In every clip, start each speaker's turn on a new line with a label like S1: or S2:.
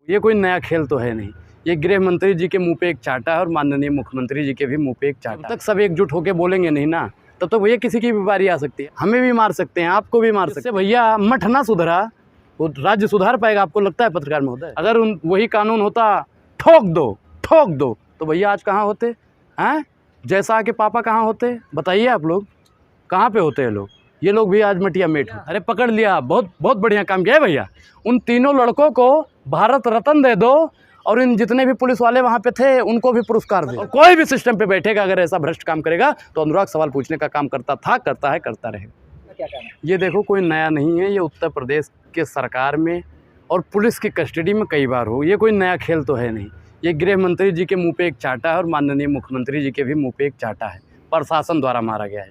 S1: ये कोई नया खेल तो है नहीं। ये गृह मंत्री जी के मुंह पे एक चाटा है और माननीय मुख्यमंत्री जी के भी मुंह पे एक चाटा। जब तक सब एकजुट होकर बोलेंगे नहीं ना, तब तो भैया किसी की भी बारी आ सकती है। हमें भी मार सकते हैं, आपको भी मार सकते हैं। भैया मठ ना सुधरा वो राज्य सुधार पाएगा? आपको लगता है पत्रकार महोदय? अगर वही कानून होता ठोक दो तो भैया आज कहाँ होते हैं? जैसा के पापा कहाँ होते? बताइए आप लोग कहाँ पे होते हैं लोग? ये लोग भी आज मटिया मेट होते। अरे पकड़ लिया, बहुत बहुत बढ़िया काम किया है भैया। उन तीनों लड़कों को भारत रत्न दे दो और इन जितने भी पुलिस वाले वहाँ पे थे उनको भी पुरस्कार दे। और कोई भी सिस्टम पे बैठेगा अगर ऐसा भ्रष्ट काम करेगा तो अनुराग सवाल पूछने का काम करता था, करता है, करता रहेगा।
S2: क्या कहना है?
S1: ये देखो कोई नया नहीं है, ये उत्तर प्रदेश के सरकार में और पुलिस की कस्टडी में कई बार हो। ये कोई नया खेल तो है नहीं। ये गृह मंत्री जी के मुंह पे एक चाटा है और माननीय मुख्यमंत्री जी के भी मुंह पे एक चाटा है। प्रशासन द्वारा मारा गया है।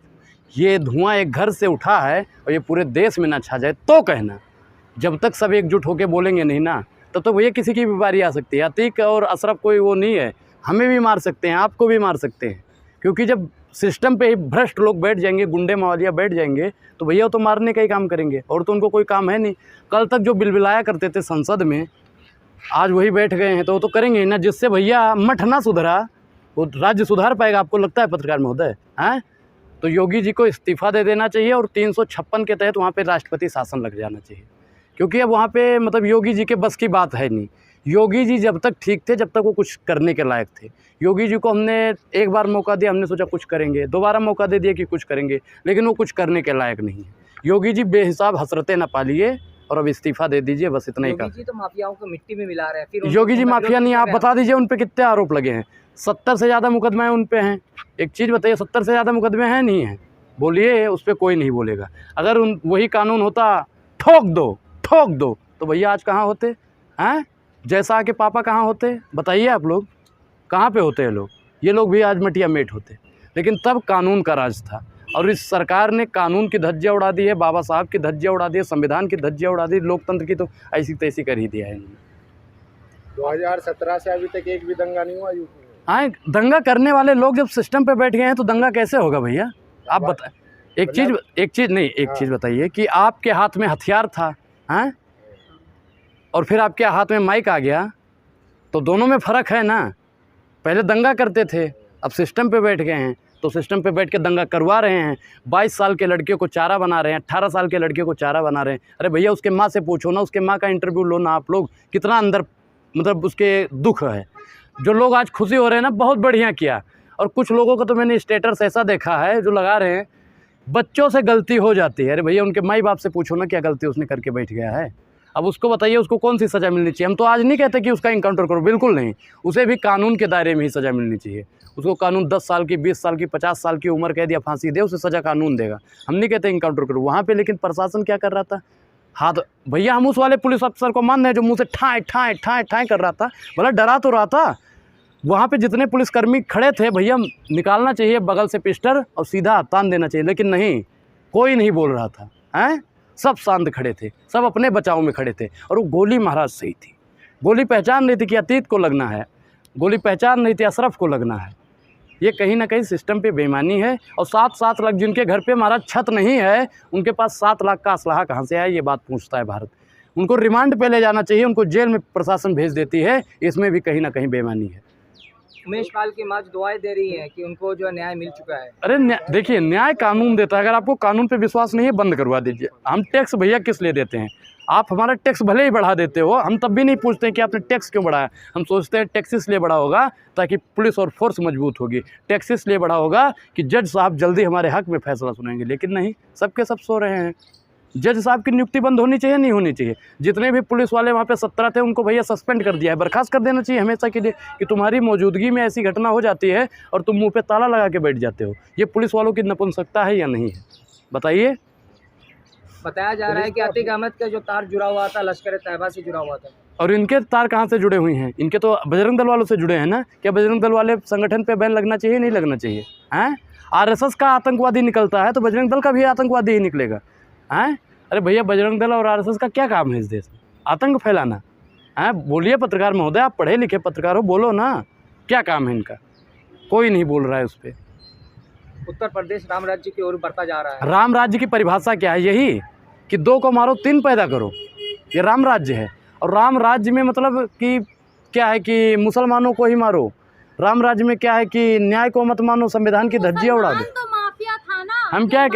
S1: ये धुआं एक घर से उठा है और ये पूरे देश में ना छा जाए तो कहना। जब तक सब एकजुट होकर बोलेंगे नहीं ना, तब तो भैया किसी की भी बारी आ सकती है। अतीक और अशरफ कोई वो नहीं है, हमें भी मार सकते हैं, आपको भी मार सकते हैं। क्योंकि जब सिस्टम पे ही भ्रष्ट लोग बैठ जाएंगे, गुंडे मावलिया बैठ जाएंगे, तो भैया तो मारने का ही काम करेंगे और तो उनको कोई काम है नहीं। कल तक जो बिलबिलाया करते थे संसद में, आज वही बैठ गए हैं तो वो तो करेंगे ही ना। जिससे भैया मठ ना सुधरा वो राज्य सुधार पाएगा? आपको लगता है पत्रकार महोदय? हैं? तो योगी जी को इस्तीफ़ा दे देना चाहिए और 356 के तहत वहाँ पे राष्ट्रपति शासन लग जाना चाहिए। क्योंकि अब वहाँ पे मतलब योगी जी के बस की बात है नहीं। योगी जी जब तक ठीक थे, जब तक वो कुछ करने के लायक थे। योगी जी को हमने एक बार मौका दिया, हमने सोचा कुछ करेंगे, दोबारा मौका दे दिया कि कुछ करेंगे, लेकिन वो कुछ करने के लायक नहीं है। योगी जी बेहिसाब हसरतें न पालिए और अब इस्तीफ़ा दे दीजिए, बस इतना ही का।
S2: योगी जी तो माफियाओं को मिट्टी में मिला रहे हैं। फिर
S1: योगी जी माफिया नहीं, आप बता दीजिए उन पे कितने आरोप लगे हैं? 70 से ज़्यादा मुकदमे उन पे हैं। एक चीज़ बताइए, 70 से ज़्यादा मुकदमे हैं नहीं हैं? बोलिए, उस पर कोई नहीं बोलेगा। अगर वही कानून होता ठोक दो तो भैया आज कहाँ होते हैं? जैसा के पापा कहाँ होते? बताइए आप लोग कहाँ पे होते हैं लोग? ये लोग भी आज मटिया मेट होते। लेकिन तब कानून का राज था और इस सरकार ने कानून की धज्जियाँ उड़ा दी है, बाबा साहब की धज्जियाँ उड़ा दी है, संविधान की धज्जियाँ उड़ा दी, लोकतंत्र की तो ऐसी तैसी कर ही दिया है इन्होंने।
S3: 2017 से अभी तक एक भी दंगा नहीं हुआ यूपी में।
S1: हाँ, दंगा करने वाले लोग जब सिस्टम पे बैठ गए हैं तो दंगा कैसे होगा भैया? आप बताएं। एक चीज़ बताइए कि आपके हाथ में हथियार था, हैं, और फिर आपके हाथ में माइक आ गया, तो दोनों में फ़र्क है ना। पहले दंगा करते थे, अब सिस्टम पे बैठ गए हैं तो सिस्टम पे बैठ के दंगा करवा रहे हैं। 22 साल के लड़के को चारा बना रहे हैं, 18 साल के लड़के को चारा बना रहे हैं। अरे भैया उसके माँ से पूछो ना, उसके माँ का इंटरव्यू लो ना आप लोग, कितना अंदर मतलब उसके दुख है। जो लोग आज खुशी हो रहे हैं ना, बहुत बढ़िया किया। और कुछ लोगों का तो मैंने स्टेटस ऐसा देखा है जो लगा रहे हैं बच्चों से गलती हो जाती है। अरे भैया उनके माई बाप से पूछो ना क्या गलती उसने करके बैठ गया है। अब उसको बताइए उसको कौन सी सज़ा मिलनी चाहिए। हम तो आज नहीं कहते कि उसका इनकाउंटर करो, बिल्कुल नहीं। उसे भी कानून के दायरे में ही सज़ा मिलनी चाहिए। उसको कानून 10 साल की, 20 साल की, 50 साल की उम्र कैद या फांसी दे, उसे सज़ा कानून देगा। हम नहीं कहते इनकाउंटर करो वहाँ पे। लेकिन प्रशासन क्या कर रहा था? हाँ तो भैया हम उस वाले पुलिस अफसर को मान रहे हैं जो मुँह से ठाएँ कर रहा था, भला डरा तो रहा था। वहाँ पे जितने पुलिसकर्मी खड़े थे भैया, निकालना चाहिए बगल से पिस्टल और सीधा तान देना चाहिए, लेकिन नहीं, कोई नहीं बोल रहा था। हैं? सब शांत खड़े थे, सब अपने बचाव में खड़े थे। और वो गोली महाराज सही थी। गोली पहचान नहीं थी कि अतीत को लगना है, गोली पहचान नहीं थी अशरफ को लगना है। ये कहीं ना कहीं सिस्टम पे बेईमानी है। और 7-7 लाख जिनके घर पे महाराज छत नहीं है, उनके पास 7 लाख का असलाहा कहाँ से आया, ये बात पूछता है भारत। उनको रिमांड पे ले जाना चाहिए, उनको जेल में प्रशासन भेज देती है। इसमें भी कहीं ना कहीं बेईमानी है।
S2: उमेश पाल की माँ दुआएं दे रही हैं कि उनको जो न्याय मिल चुका है।
S1: अरे देखिए, न्याय कानून देता है। अगर आपको कानून पे विश्वास नहीं है, बंद करवा दीजिए। हम टैक्स भैया किस लिए देते हैं? आप हमारा टैक्स भले ही बढ़ा देते हो, हम तब भी नहीं पूछते कि आपने टैक्स क्यों बढ़ाया। हम सोचते हैं टैक्स इसलिए बढ़ा होगा ताकि पुलिस और फोर्स मजबूत होगी। टैक्स इसलिए बढ़ा होगा कि जज साहब जल्दी हमारे हक में फैसला सुनाएंगे। लेकिन नहीं, सबके सब सो रहे हैं। जज साहब की नियुक्ति बंद होनी चाहिए, नहीं होनी चाहिए? जितने भी पुलिस वाले वहाँ पे 17 थे उनको भैया सस्पेंड कर दिया है, बर्खास्त कर देना चाहिए हमेशा के लिए कि तुम्हारी मौजूदगी में ऐसी घटना हो जाती है और तुम मुंह पे ताला लगा के बैठ जाते हो। ये पुलिस वालों की नपुंसकता है या नहीं है? बताइए।
S2: बताया जा रहा है कि अतीक अहमद का जो तार जुड़ा हुआ था लश्कर तैयबा से जुड़ा हुआ था।
S1: और इनके तार कहाँ से जुड़े हुए हैं? इनके तो बजरंग दल वालों से जुड़े हैं ना। क्या बजरंग दल वाले संगठन पे बैन लगना चाहिए, नहीं लगना चाहिए? हैं? RSS का आतंकवादी निकलता है तो बजरंग दल का भी आतंकवादी ही निकलेगा। हैं? अरे भैया बजरंग दल और RSS का क्या काम है इस देश में? आतंक फैलाना? हैं? बोलिए पत्रकार महोदय, आप पढ़े लिखे पत्रकार हो, बोलो ना क्या काम है इनका? कोई नहीं बोल रहा है उस पर।
S2: उत्तर प्रदेश राम राज्य की ओर बढ़ता जा रहा है।
S1: राम राज्य की परिभाषा क्या है? यही कि 2 को मारो 3 पैदा करो, ये राम राज्य है। और राम राज्य में मतलब कि क्या है कि मुसलमानों को ही मारो, राम राज्य में क्या है कि न्याय को मत मानो, संविधान की धज्जियाँ उड़ा दो।
S4: तो माफिया था ना,
S1: हम क्या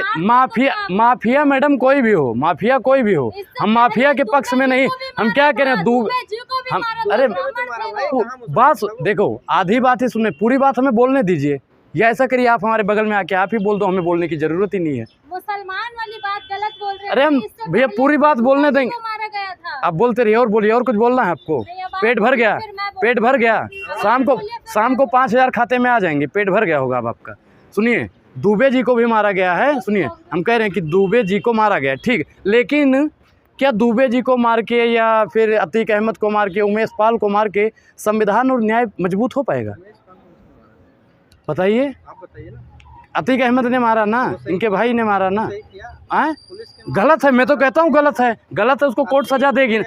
S1: माफिया मैडम कोई भी हो, माफिया कोई भी हो, हम माफिया के पक्ष में नहीं। हम क्या करें हम अरे बात देखो, आधी बात ही सुने, पूरी बात हमें बोलने दीजिए। या ऐसा करिए आप हमारे बगल में आके आप ही बोल दो, हमें बोलने की जरूरत ही नहीं है।
S4: मुसलमान वाली बात गलत बोल रहे हैं।
S1: अरे हम भैया पूरी बात बोलने देंगे,
S4: मारा गया था।
S1: आप बोलते रहिए और बोलिए। और कुछ बोलना है आपको? पेट भर गया, पेट भर गया। शाम को 5,000 खाते में आ जाएंगे, पेट भर गया होगा अब आपका। सुनिए, दुबे जी को भी मारा गया है। सुनिए, हम कह रहे हैं कि दुबे जी को मारा गया, ठीक, लेकिन क्या दुबे जी को मार के या फिर अतीक अहमद को मार के, उमेश पाल को मार के संविधान और न्याय मजबूत हो पाएगा? बताइए,
S3: आप बताइए ना।
S1: अतीक अहमद ने मारा ना, इनके भाई ने मारा ना। आए गलत है, मैं तो कहता हूँ गलत है, गलत है, उसको कोर्ट सजा देगी।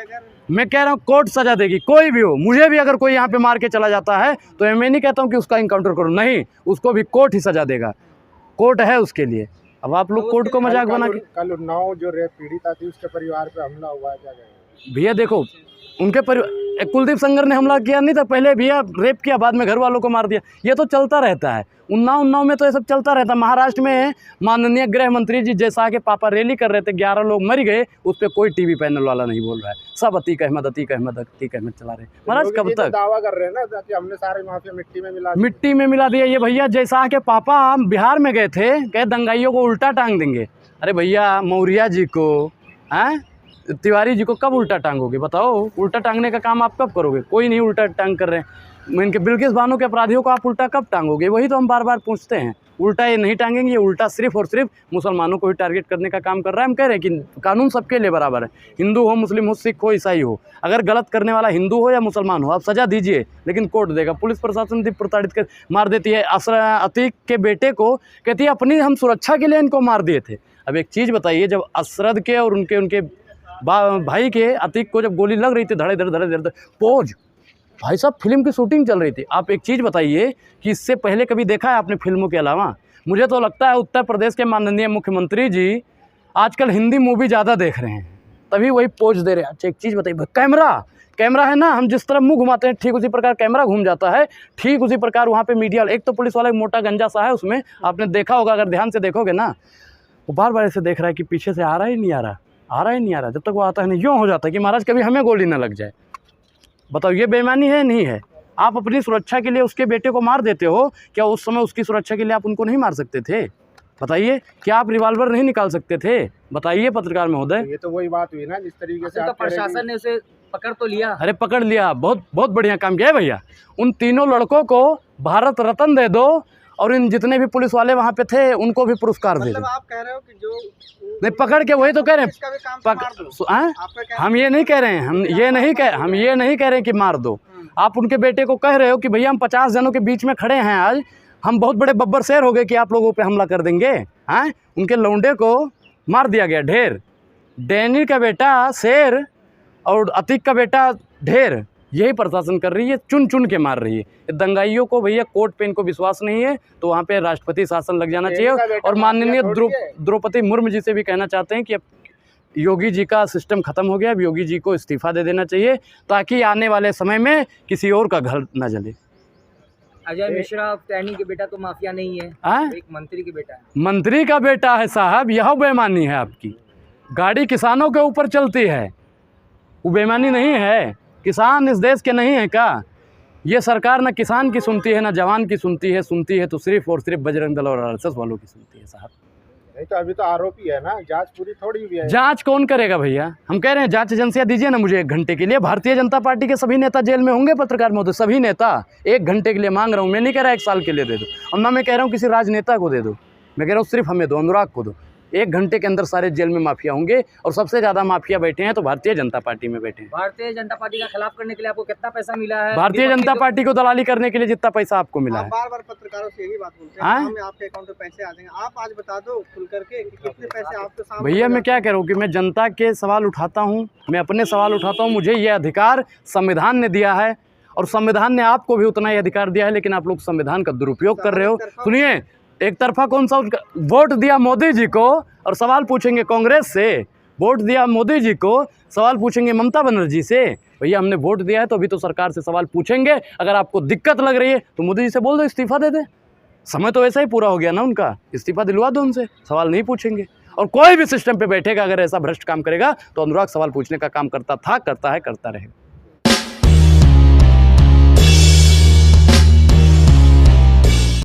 S1: मैं कह रहा हूँ कोर्ट सजा देगी, कोई भी हो। मुझे भी अगर कोई यहाँ पे मार के चला जाता है तो मैं नहीं कहता हूँ कि उसका इनकाउंटर करो, नहीं, उसको भी कोर्ट ही सजा देगा, कोर्ट है उसके लिए। अब आप लोग कोर्ट को मजाक बना के।
S3: कल उन्नाव जो रेप पीड़िता थी उसके परिवार पे हमला हुआ है, क्या कहेंगे?
S1: भैया देखो, उनके कुलदीप संगर ने हमला किया नहीं था पहले, भैया रेप किया, बाद में घर वालों को मार दिया। ये तो चलता रहता है, उन्नाव में तो ये सब चलता रहता है। महाराष्ट्र में माननीय गृह मंत्री जी जैसा के पापा रैली कर रहे थे, 11 लोग मर गए, उस पर कोई टीवी पैनल वाला नहीं बोल रहा है। सब अतीक अहमद चला रहे। महाराज कब तक
S3: दावा कर रहे हैं ना कि हमने सारे माफिया मिट्टी में मिला
S1: दिया। ये भैया जैसा के पापा बिहार में गए थे, कहे दंगाइयों को उल्टा टांग देंगे। अरे भैया मौर्या जी को, तिवारी जी को कब उल्टा टांगोगे बताओ? उल्टा टांगने का काम आप कब करोगे? कोई नहीं उल्टा टांग कर रहे हैं। इनके बिल्किस बानो के अपराधियों को आप उल्टा कब टांगोगे? वही तो हम बार बार पूछते हैं। उल्टा ये नहीं टांगेंगे, ये उल्टा सिर्फ और सिर्फ मुसलमानों को ही टारगेट करने का काम कर रहा है। हम कह रहे हैं कि कानून सबके लिए बराबर है, हिंदू हो, मुस्लिम हो, सिख हो, ईसाई हो। अगर गलत करने वाला हिंदू हो या मुसलमान हो, आप सजा दीजिए, लेकिन कोर्ट देगा। पुलिस प्रशासन प्रताड़ित कर मार देती है। अतीक के बेटे को कहती है अपनी हम सुरक्षा के लिए इनको मार दिए थे। अब एक चीज़ बताइए, जब असरद के और उनके भाई के अतीक को जब गोली लग रही थी, धड़े धड़े पोज, भाई साहब फिल्म की शूटिंग चल रही थी। आप एक चीज़ बताइए कि इससे पहले कभी देखा है आपने फिल्मों के अलावा? मुझे तो लगता है उत्तर प्रदेश के माननीय मुख्यमंत्री जी आजकल हिंदी मूवी ज़्यादा देख रहे हैं, तभी वही पोज दे रहे हैं। अच्छा एक चीज़ बताइए, कैमरा है ना, हम जिस तरफ मुंह घुमाते हैं ठीक उसी प्रकार कैमरा घूम जाता है, ठीक उसी प्रकार वहाँ पे मीडिया। एक तो पुलिस वाला एक मोटा गंजा सा है, उसमें आपने देखा होगा, अगर ध्यान से देखोगे ना, वो बार बार ऐसे देख रहा है कि पीछे से आ रहा ही नहीं आ रहा। जब तक वो आता है नहीं, यूँ हो जाता है कि महाराज कभी हमें गोली ना लग जाए। बताओ ये बेईमानी है नहीं है? आप अपनी सुरक्षा के लिए उसके बेटे को मार देते हो, क्या उस समय उसकी सुरक्षा के लिए आप उनको नहीं मार सकते थे? बताइए, क्या आप रिवॉल्वर नहीं निकाल सकते थे? बताइए पत्रकार महोदय।
S3: ये तो वही बात हुई ना, जिस तरीके से
S2: तो प्रशासन ने उसे पकड़ तो लिया।
S1: अरे पकड़ लिया, बहुत बहुत बढ़िया काम किया है भैया। उन तीनों लड़कों को भारत रत्न दे दो, और इन जितने भी पुलिस वाले वहाँ पे थे उनको भी पुरस्कार दे दो।
S3: आप कह रहे हो कि जो
S1: नहीं पकड़ के, वही तो कह रहे हैं। हम ये नहीं कह रहे हैं, हम ये नहीं कह रहे हैं कि मार दो। आप उनके बेटे को कह रहे हो कि भैया हम 50 जनों के बीच में खड़े हैं, आज हम बहुत बड़े बब्बर शेर हो गए कि आप लोगों पे हमला कर देंगे। उनके लौंडे को मार दिया गया ढेर। डैनी का बेटा शेर और अतीक का बेटा ढेर, यही प्रशासन कर रही है, चुन चुन के मार रही है। दंगाइयों को भैया कोर्ट पे इनको विश्वास नहीं है, तो वहाँ पे राष्ट्रपति शासन लग जाना चाहिए। और माननीय द्रौपदी मुर्मू जी से भी कहना चाहते हैं कि अब योगी जी का सिस्टम खत्म हो गया, अब योगी जी को इस्तीफा दे देना चाहिए, ताकि आने वाले समय में किसी और का घर न जले।
S2: अजय मिश्रा टैनी के बेटा तो माफिया नहीं है, एक मंत्री के बेटा है।
S1: मंत्री का बेटा है साहब, यह बेईमानी है आपकी। गाड़ी किसानों के ऊपर चलती है, वो बेईमानी नहीं है। किसान इस देश के नहीं है क्या? ये सरकार ना किसान की सुनती है, ना जवान की सुनती है तो सिर्फ और सिर्फ बजरंग दल और आरएसएस वालों की सुनती है साहब।
S3: नहीं तो अभी तो आरोपी है ना, जांच पूरी थोड़ी हुई है।
S1: जांच कौन करेगा भैया? हम कह रहे हैं जांच एजेंसियां दीजिए ना मुझे 1 घंटे के लिए। भारतीय जनता पार्टी के सभी नेता जेल में होंगे पत्रकार महोदय, सभी नेता 1 घंटे के लिए मांग रहा हूँ। मैं नहीं कह रहा 1 साल के लिए दे दो, और ना मैं कह रहा हूँ किसी राजनेता को दे दो, मैं कह रहा हूँ सिर्फ हमें दो, अनुराग को दो। 1 घंटे के अंदर सारे जेल में माफिया होंगे, और सबसे ज़्यादा माफिया बैठे हैं तो भारतीय जनता पार्टी में बैठे हैं।
S2: भारतीय जनता पार्टी का खिलाफ करने के लिए आपको कितना पैसा मिला है?
S1: भारतीय जनता पार्टी को दलाली करने के लिए जितना पैसा आपको मिला है।
S3: बार बार पत्रकारों से यही बात बोलते हैं, हमें आपके अकाउंट में पैसे आ जाएंगे। आप आज बता दो खुल करके कि कितने पैसे आपके सामने।
S1: भैया मैं क्या कह रहा हूँ कि मैं जनता के सवाल उठाता हूँ, मैं अपने सवाल उठाता हूँ। मुझे ये अधिकार संविधान ने दिया है, और संविधान ने आपको भी उतना ही अधिकार दिया है, लेकिन आप लोग संविधान का दुरुपयोग कर रहे हो। सुनिए, एक तरफा कौन सा वोट दिया मोदी जी को और सवाल पूछेंगे कांग्रेस से, वोट दिया मोदी जी को सवाल पूछेंगे ममता बनर्जी से। भैया हमने वोट दिया है तो अभी तो सरकार से सवाल पूछेंगे, अगर आपको दिक्कत लग रही है तो मोदी जी से बोल दो इस्तीफा दे दे। समय तो वैसा ही पूरा हो गया ना उनका, इस्तीफा दिलवा दो उनसे, सवाल नहीं पूछेंगे। और कोई भी सिस्टम पे बैठेगा अगर ऐसा भ्रष्ट काम करेगा तो अनुराग सवाल पूछने का काम करता था, करता है, करता रहेगा।